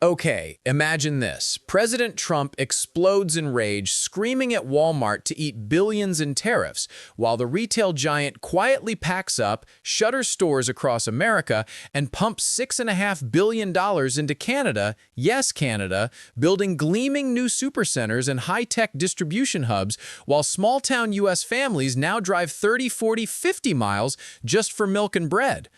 Okay, imagine this. President Trump explodes in rage, screaming at Walmart to eat billions in tariffs, while the retail giant quietly packs up, shutters stores across America, and pumps $6.5 billion into Canada, yes, Canada, building gleaming new supercenters and high-tech distribution hubs, while small-town U.S. families now drive 30, 40, 50 miles just for milk and bread.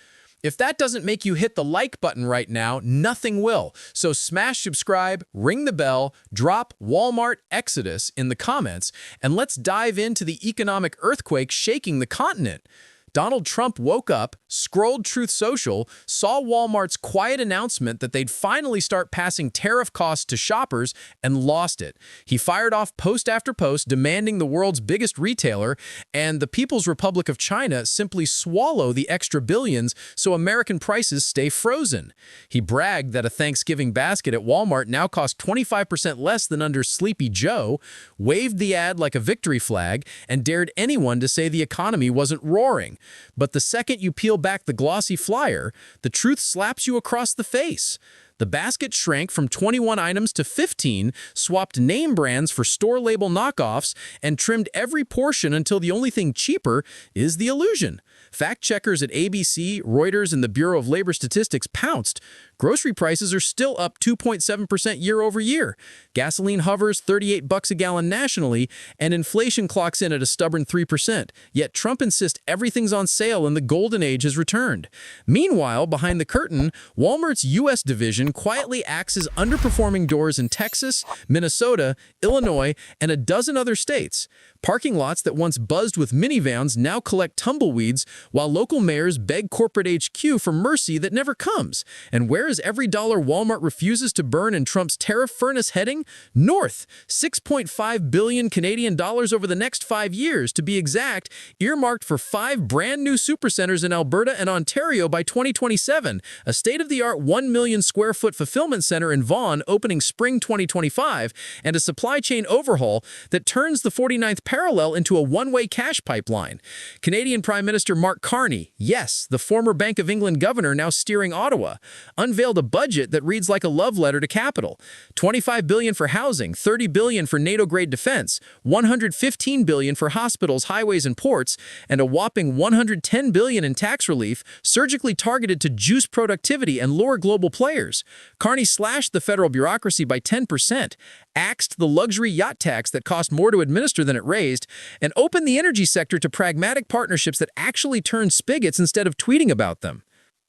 If that doesn't make you hit the like button right now, nothing will. So smash subscribe, ring the bell, drop Walmart Exodus in the comments, and let's dive into the economic earthquake shaking the continent. Donald Trump woke up, scrolled Truth Social, saw Walmart's quiet announcement that they'd finally start passing tariff costs to shoppers, and lost it. He fired off post after post demanding the world's biggest retailer and the People's Republic of China simply swallow the extra billions so American prices stay frozen. He bragged that a Thanksgiving basket at Walmart now costs 25% less than under Sleepy Joe, waved the ad like a victory flag, and dared anyone to say the economy wasn't roaring. But the second you peel back the glossy flyer, the truth slaps you across the face. The basket shrank from 21 items to 15, swapped name brands for store label knockoffs, and trimmed every portion until the only thing cheaper is the illusion. Fact checkers at ABC, Reuters, and the Bureau of Labor Statistics pounced. Grocery prices are still up 2.7% year over year. Gasoline hovers $38 a gallon nationally, and inflation clocks in at a stubborn 3%. Yet Trump insists everything's on sale and the golden age has returned. Meanwhile, behind the curtain, Walmart's U.S. division quietly acts as underperforming doors in Texas, Minnesota, Illinois, and a dozen other states. Parking lots that once buzzed with minivans now collect tumbleweeds, while local mayors beg corporate HQ for mercy that never comes. And where is every dollar Walmart refuses to burn in Trump's tariff furnace heading? North. 6.5 billion Canadian dollars over the next 5 years, to be exact, earmarked for 5 brand new supercenters in Alberta and Ontario by 2027, a state-of-the-art 1 million square foot fulfillment center in Vaughan opening spring 2025, and a supply chain overhaul that turns the 49th parallel into a one-way cash pipeline. Canadian Prime Minister Mark Carney, yes, the former Bank of England governor now steering Ottawa, unveiled a budget that reads like a love letter to capital. $25 billion for housing, $30 billion for NATO-grade defense, $115 billion for hospitals, highways, and ports, and a whopping $110 billion in tax relief surgically targeted to juice productivity and lure global players. Carney slashed the federal bureaucracy by 10%, axed the luxury yacht tax that cost more to administer than it raised, and opened the energy sector to pragmatic partnerships that actually turn spigots instead of tweeting about them.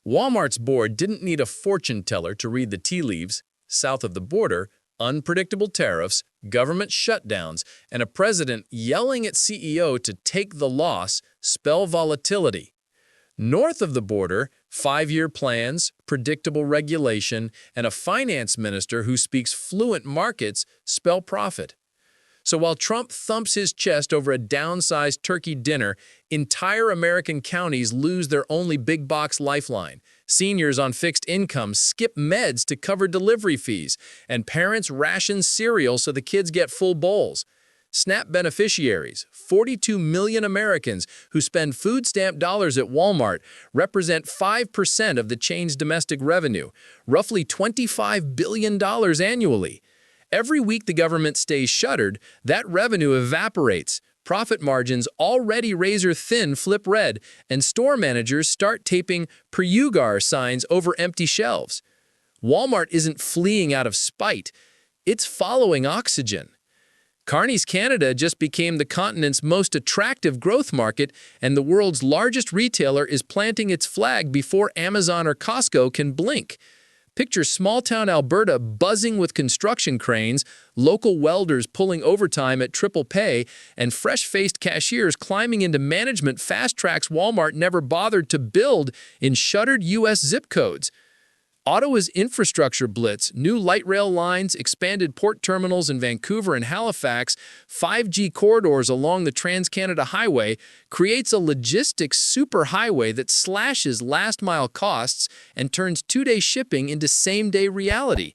Walmart's board didn't need a fortune teller to read the tea leaves. South of the border, unpredictable tariffs, government shutdowns, and a president yelling at CEO to take the loss spell volatility. North of the border, 5-year plans, predictable regulation, and a finance minister who speaks fluent markets spell profit. So while Trump thumps his chest over a downsized turkey dinner, entire American counties lose their only big-box lifeline. Seniors on fixed incomes skip meds to cover delivery fees, and parents ration cereal so the kids get full bowls. SNAP beneficiaries, 42 million Americans who spend food stamp dollars at Walmart, represent 5% of the chain's domestic revenue, roughly $25 billion annually. Every week the government stays shuttered, that revenue evaporates. Profit margins already razor-thin flip red, and store managers start taping "per-ugar" signs over empty shelves. Walmart isn't fleeing out of spite. It's following oxygen. Carney's Canada just became the continent's most attractive growth market, and the world's largest retailer is planting its flag before Amazon or Costco can blink. Picture small-town Alberta buzzing with construction cranes, local welders pulling overtime at triple pay, and fresh-faced cashiers climbing into management fast-tracks Walmart never bothered to build in shuttered U.S. zip codes. Ottawa's infrastructure blitz, new light rail lines, expanded port terminals in Vancouver and Halifax, 5G corridors along the Trans-Canada Highway creates a logistics superhighway that slashes last-mile costs and turns two-day shipping into same-day reality.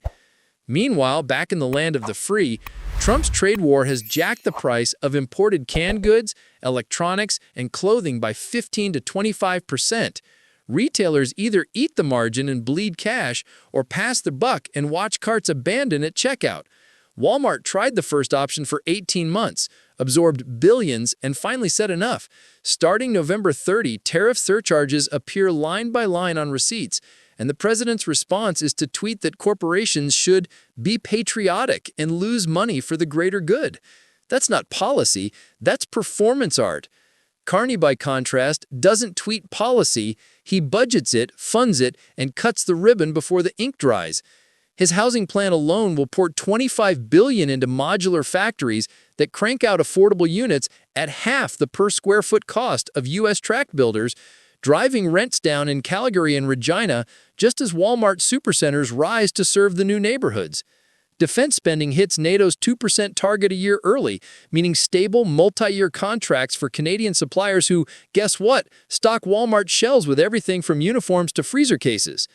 Meanwhile, back in the land of the free, Trump's trade war has jacked the price of imported canned goods, electronics, and clothing by 15 to 25%. Retailers either eat the margin and bleed cash or pass the buck and watch carts abandon at checkout. Walmart tried the first option for 18 months, absorbed billions, and finally said enough. Starting November 30, tariff surcharges appear line by line on receipts, and the president's response is to tweet that corporations should be patriotic and lose money for the greater good. That's not policy, that's performance art. Carney, by contrast, doesn't tweet policy, he budgets it, funds it, and cuts the ribbon before the ink dries. His housing plan alone will pour $25 billion into modular factories that crank out affordable units at half the per-square-foot cost of U.S. tract builders, driving rents down in Calgary and Regina just as Walmart supercenters rise to serve the new neighborhoods. Defense spending hits NATO's 2% target a year early, meaning stable, multi-year contracts for Canadian suppliers who, guess what, stock Walmart shelves with everything from uniforms to freezer cases.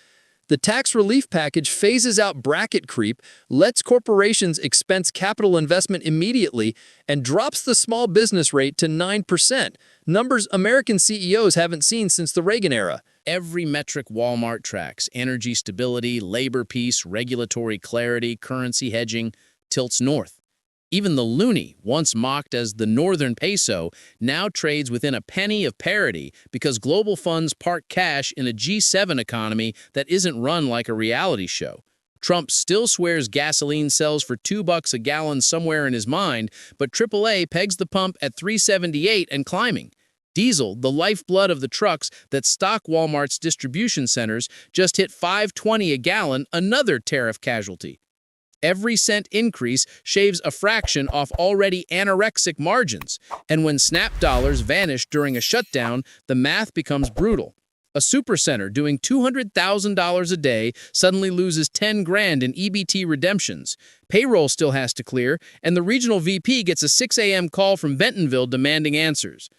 The tax relief package phases out bracket creep, lets corporations expense capital investment immediately, and drops the small business rate to 9%, numbers American CEOs haven't seen since the Reagan era. Every metric Walmart tracks, energy stability, labor peace, regulatory clarity, currency hedging, tilts north. Even the loonie, once mocked as the northern peso, now trades within a penny of parity because global funds park cash in a G7 economy that isn't run like a reality show. Trump still swears gasoline sells for $2 a gallon somewhere in his mind, but AAA pegs the pump at $3.78 and climbing. Diesel, the lifeblood of the trucks that stock Walmart's distribution centers, just hit $5.20 a gallon, another tariff casualty. Every cent increase shaves a fraction off already anorexic margins, and when SNAP dollars vanish during a shutdown, the math becomes brutal. A supercenter doing $200,000 a day suddenly loses $10 grand in EBT redemptions. Payroll still has to clear, and the regional VP gets a 6 a.m. call from Bentonville demanding answers.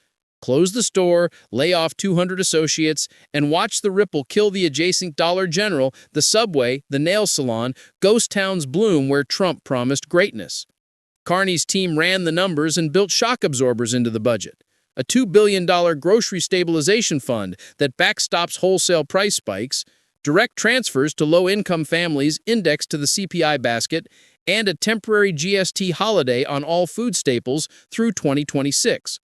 Close the store, lay off 200 associates, and watch the ripple kill the adjacent Dollar General, the Subway, the nail salon, ghost towns bloom where Trump promised greatness. Carney's team ran the numbers and built shock absorbers into the budget. A $2 billion grocery stabilization fund that backstops wholesale price spikes, direct transfers to low-income families indexed to the CPI basket, and a temporary GST holiday on all food staples through 2026.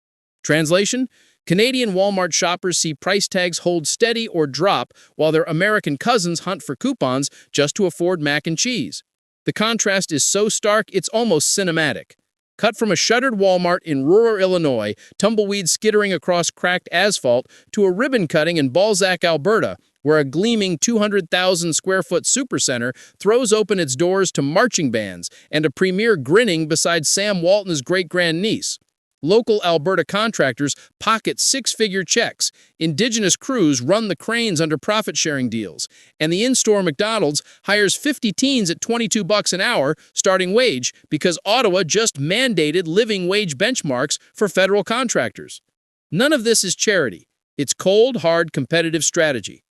Translation: Canadian Walmart shoppers see price tags hold steady or drop while their American cousins hunt for coupons just to afford mac and cheese. The contrast is so stark it's almost cinematic. Cut from a shuttered Walmart in rural Illinois, tumbleweeds skittering across cracked asphalt, to a ribbon cutting in Balzac, Alberta, where a gleaming 200,000-square-foot supercenter throws open its doors to marching bands and a premier grinning beside Sam Walton's great-grandniece. Local Alberta contractors pocket six-figure checks, indigenous crews run the cranes under profit-sharing deals, and the in-store McDonald's hires 50 teens at $22 an hour starting wage because Ottawa just mandated living wage benchmarks for federal contractors. None of this is charity. It's cold, hard, competitive strategy.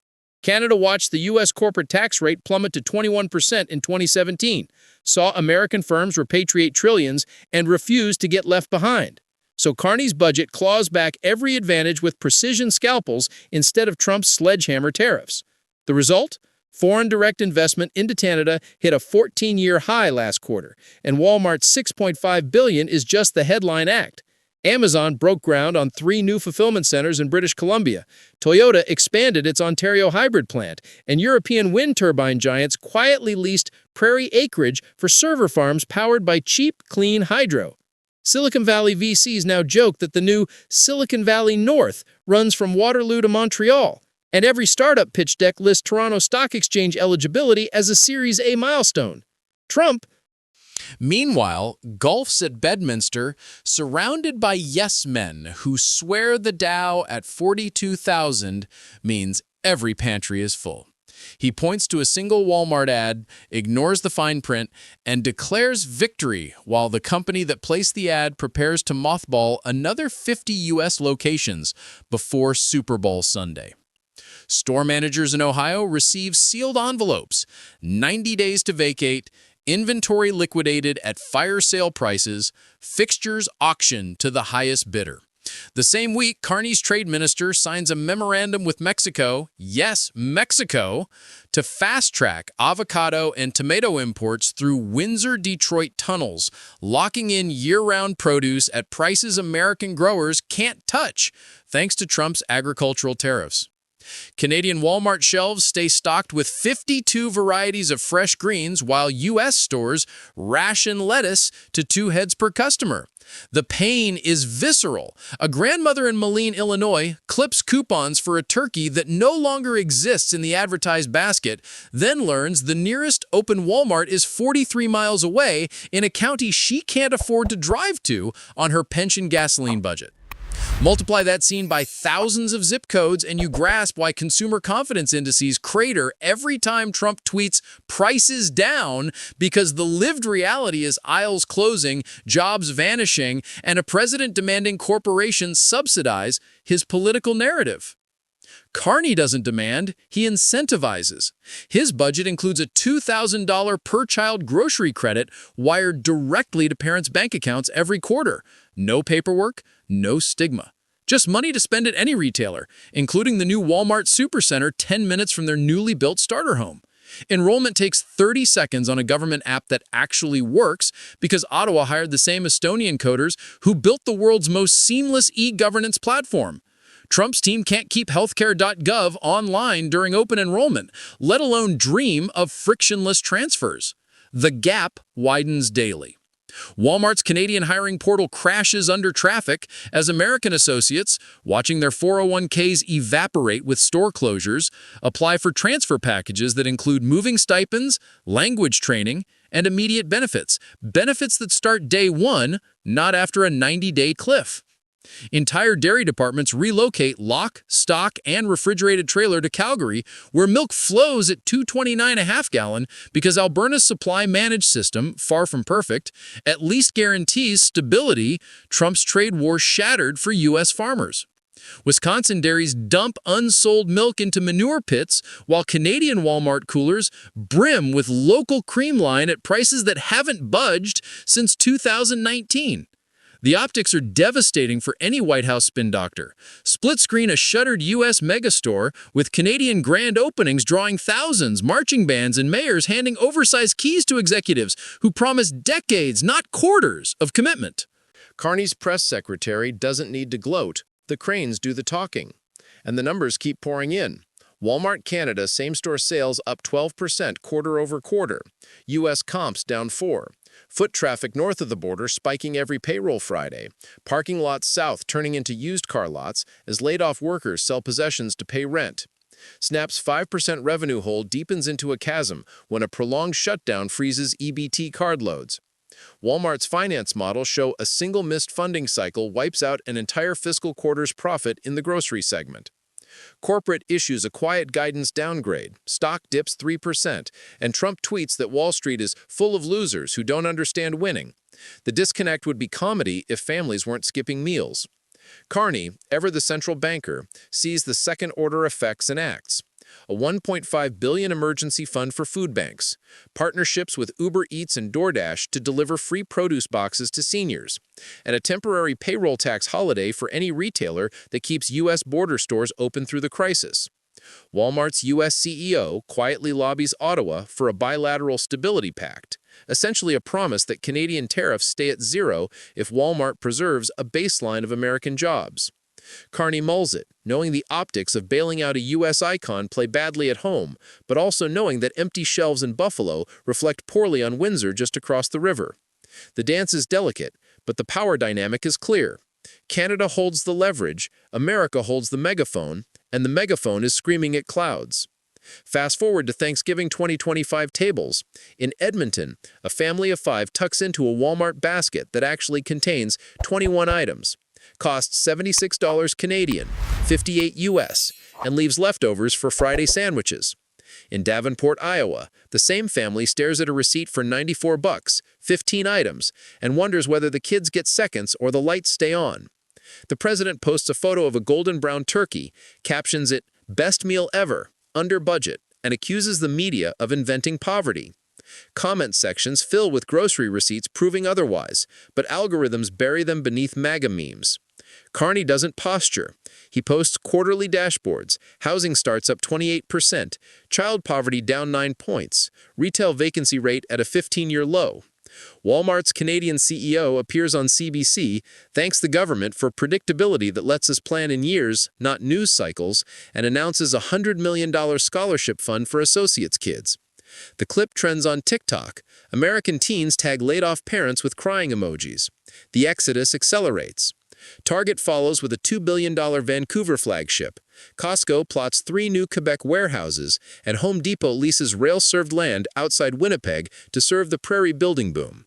Canada watched the U.S. corporate tax rate plummet to 21% in 2017, saw American firms repatriate trillions, and refused to get left behind. So Carney's budget claws back every advantage with precision scalpels instead of Trump's sledgehammer tariffs. The result? Foreign direct investment into Canada hit a 14-year high last quarter, and Walmart's $6.5 billion is just the headline act. Amazon broke ground on 3 new fulfillment centers in British Columbia. Toyota expanded its Ontario hybrid plant, and European wind turbine giants quietly leased prairie acreage for server farms powered by cheap, clean hydro. Silicon Valley VCs now joke that the new Silicon Valley North runs from Waterloo to Montreal, and every startup pitch deck lists Toronto Stock Exchange eligibility as a Series A milestone. Trump. Meanwhile, Gulf's at Bedminster, surrounded by yes-men who swear the Dow at 42,000 means every pantry is full. He points to a single Walmart ad, ignores the fine print, and declares victory while the company that placed the ad prepares to mothball another 50 U.S. locations before Super Bowl Sunday. Store managers in Ohio receive sealed envelopes, 90 days to vacate, inventory liquidated at fire sale prices, fixtures auctioned to the highest bidder. The same week, Carney's trade minister signs a memorandum with Mexico, yes, Mexico, to fast-track avocado and tomato imports through Windsor-Detroit tunnels, locking in year-round produce at prices American growers can't touch, thanks to Trump's agricultural tariffs. Canadian Walmart shelves stay stocked with 52 varieties of fresh greens, while U.S. stores ration lettuce to 2 heads per customer. The pain is visceral. A grandmother in Moline, Illinois, clips coupons for a turkey that no longer exists in the advertised basket, then learns the nearest open Walmart is 43 miles away in a county she can't afford to drive to on her pension gasoline budget. Multiply that scene by thousands of zip codes and you grasp why consumer confidence indices crater every time Trump tweets prices down, because the lived reality is aisles closing, jobs vanishing, and a president demanding corporations subsidize his political narrative. Carney doesn't demand, he incentivizes. His budget includes a $2,000 per-child grocery credit wired directly to parents' bank accounts every quarter. No paperwork, no stigma. Just money to spend at any retailer, including the new Walmart Supercenter 10 minutes from their newly built starter home. Enrollment takes 30 seconds on a government app that actually works because Ottawa hired the same Estonian coders who built the world's most seamless e-governance platform. Trump's team can't keep healthcare.gov online during open enrollment, let alone dream of frictionless transfers. The gap widens daily. Walmart's Canadian hiring portal crashes under traffic as American associates, watching their 401ks evaporate with store closures, apply for transfer packages that include moving stipends, language training, and immediate benefits. Benefits that start day one, not after a 90-day cliff. Entire dairy departments relocate lock, stock, and refrigerated trailer to Calgary, where milk flows at $2.29 a half gallon because Alberta's supply managed system, far from perfect, at least guarantees stability. Trump's trade war shattered for U.S. farmers. Wisconsin dairies dump unsold milk into manure pits, while Canadian Walmart coolers brim with local cream line at prices that haven't budged since 2019. The optics are devastating for any White House spin doctor. Split screen a shuttered U.S. megastore with Canadian grand openings drawing thousands, marching bands, and mayors handing oversized keys to executives who promise decades, not quarters, of commitment. Carney's press secretary doesn't need to gloat. The cranes do the talking. And the numbers keep pouring in. Walmart Canada same-store sales up 12% quarter over quarter. U.S. comps down 4%. Foot traffic north of the border spiking every payroll Friday. Parking lots south turning into used car lots as laid-off workers sell possessions to pay rent. Snap's 5% revenue hole deepens into a chasm when a prolonged shutdown freezes EBT card loads. Walmart's finance model show a single missed funding cycle wipes out an entire fiscal quarter's profit in the grocery segment. Corporate issues a quiet guidance downgrade, stock dips 3%, and Trump tweets that Wall Street is full of losers who don't understand winning. The disconnect would be comedy if families weren't skipping meals. Carney, ever the central banker, sees the second-order effects and acts. A $1.5 billion emergency fund for food banks, partnerships with Uber Eats and DoorDash to deliver free produce boxes to seniors, and a temporary payroll tax holiday for any retailer that keeps U.S. border stores open through the crisis. Walmart's U.S. CEO quietly lobbies Ottawa for a bilateral stability pact, essentially a promise that Canadian tariffs stay at zero if Walmart preserves a baseline of American jobs. Carney mulls it, knowing the optics of bailing out a U.S. icon play badly at home, but also knowing that empty shelves in Buffalo reflect poorly on Windsor just across the river. The dance is delicate, but the power dynamic is clear. Canada holds the leverage, America holds the megaphone, and the megaphone is screaming at clouds. Fast forward to Thanksgiving 2025 tables. In Edmonton, a family of 5 tucks into a Walmart basket that actually contains 21 items. Costs $76 Canadian, $58 US, and leaves leftovers for Friday sandwiches. In Davenport, Iowa, the same family stares at a receipt for $94, 15 items, and wonders whether the kids get seconds or the lights stay on. The president posts a photo of a golden brown turkey, captions it, "Best meal ever, under budget," and accuses the media of inventing poverty. Comment sections fill with grocery receipts proving otherwise, but algorithms bury them beneath MAGA memes. Carney doesn't posture. He posts quarterly dashboards. Housing starts up 28%. Child poverty down 9 points. Retail vacancy rate at a 15-year low. Walmart's Canadian CEO appears on CBC, thanks the government for predictability that lets us plan in years, not news cycles, and announces a $100 million scholarship fund for associates' kids. The clip trends on TikTok. American teens tag laid-off parents with crying emojis. The exodus accelerates. Target follows with a $2 billion Vancouver flagship. Costco plots 3 new Quebec warehouses, and Home Depot leases rail-served land outside Winnipeg to serve the prairie building boom.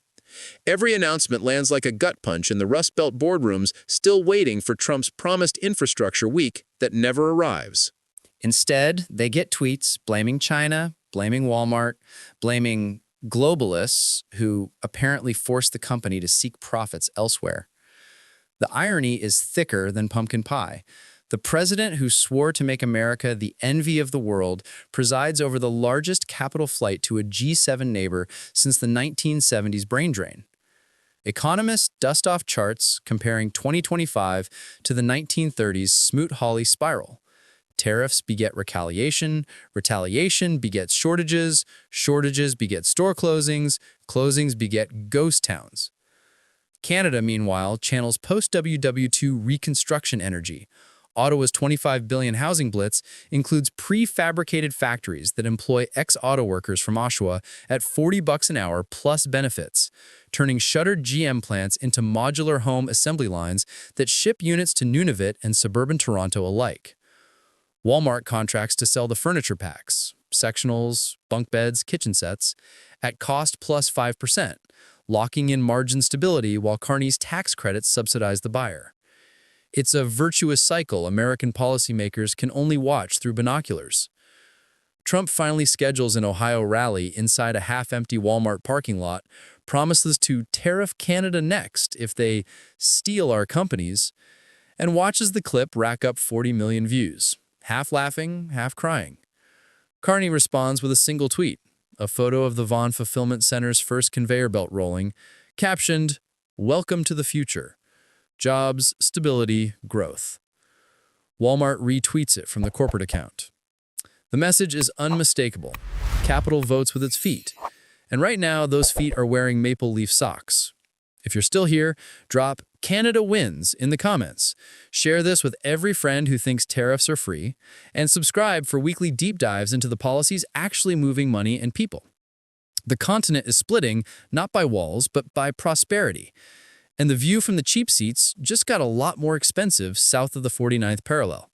Every announcement lands like a gut punch in the Rust Belt boardrooms still waiting for Trump's promised infrastructure week that never arrives. Instead, they get tweets blaming China, blaming Walmart, blaming globalists who apparently forced the company to seek profits elsewhere. The irony is thicker than pumpkin pie. The president who swore to make America the envy of the world presides over the largest capital flight to a G7 neighbor since the 1970s brain drain. Economists dust off charts comparing 2025 to the 1930s Smoot-Hawley spiral. Tariffs beget retaliation, retaliation begets shortages, shortages beget store closings, closings beget ghost towns. Canada, meanwhile, channels post-WW2 reconstruction energy. Ottawa's $25 billion housing blitz includes prefabricated factories that employ ex-auto workers from Oshawa at $40 an hour plus benefits, turning shuttered GM plants into modular home assembly lines that ship units to Nunavut and suburban Toronto alike. Walmart contracts to sell the furniture packs, sectionals, bunk beds, kitchen sets, at cost plus 5%, locking in margin stability while Carney's tax credits subsidize the buyer. It's a virtuous cycle American policymakers can only watch through binoculars. Trump finally schedules an Ohio rally inside a half-empty Walmart parking lot, promises to tariff Canada next if they steal our companies, and watches the clip rack up 40 million views, half laughing, half crying. Carney responds with a single tweet, a photo of the Vaughan Fulfillment Center's first conveyor belt rolling, captioned, "Welcome to the future. Jobs, stability, growth." Walmart retweets it from the corporate account. The message is unmistakable. Capital votes with its feet. And right now, those feet are wearing maple leaf socks. If you're still here, drop "Canada wins" in the comments. Share this with every friend who thinks tariffs are free, and subscribe for weekly deep dives into the policies actually moving money and people. The continent is splitting not by walls, but by prosperity. And the view from the cheap seats just got a lot more expensive south of the 49th parallel.